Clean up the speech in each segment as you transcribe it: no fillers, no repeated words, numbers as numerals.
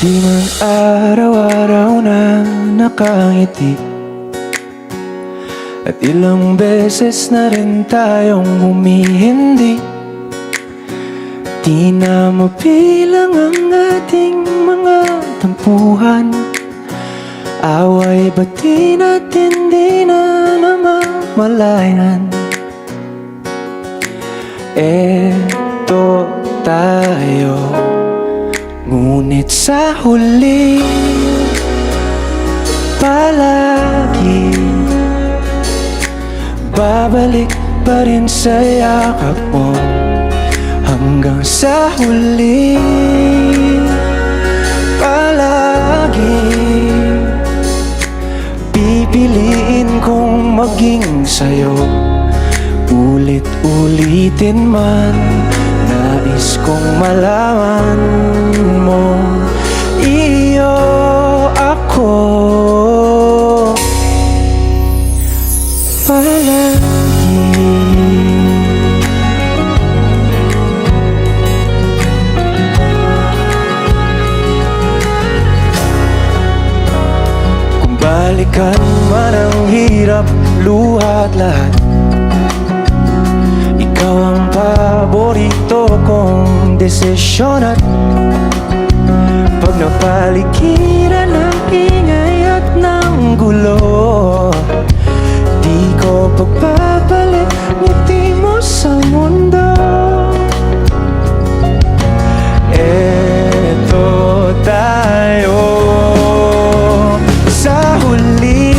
Di man araw-araw na nakangiti, at ilang beses na rin tayong humihindi. Di na mabilang ang ating mga tampuhan, away bati natin di na namamalayan. Eto tayo, ngunit sa huli palagi babalik pa rin sa yakap mo. Hanggang sa huli palagi pipiliin kong maging sa'yo. Ulit-ulitin man, nais kong malaman mo, iyo ako palagi. Kung balikan man ang hirap, luha at lahat, ikaw ang paborito kong desisyon. At pag napaligiran ng ingay at ng gulo, di ko pagpapalit ngiti mo sa mundo. Eto tayo sa huli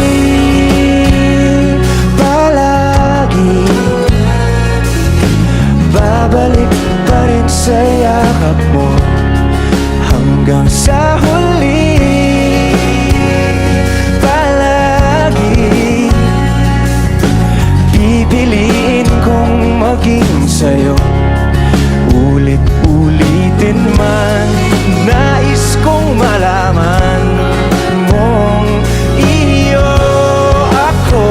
palagi, babalik pa rin sa yakap mo. Hanggang sa huli palagi pipiliin kong maging sa'yo. Ulit-ulitin man, nais kong malaman mong iyo ako.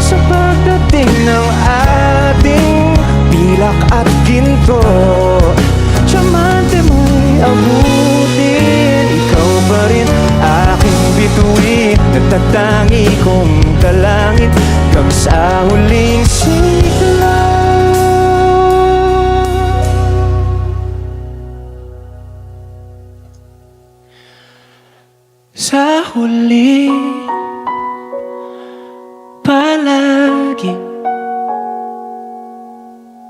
Sa pagdating ng ating pilak at ginto, tiyamante mo'y abutin, ikaw pa rin aking bituin. Nagtatangi kong dalangin hanggang sa huling sigla. Sa huli palagi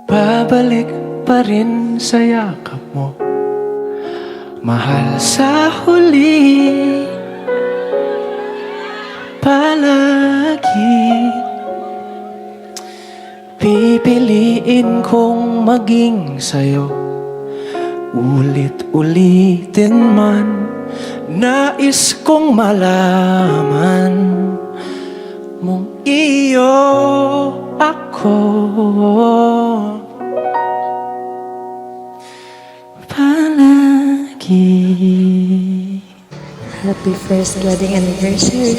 babalik pa rin sa yakap mo, mahal. Sa huli palagi pipiliin kong maging sa'yo. Ulit-ulitin man, nais kong malaman mong iyo ako palagi. Happy first wedding anniversary.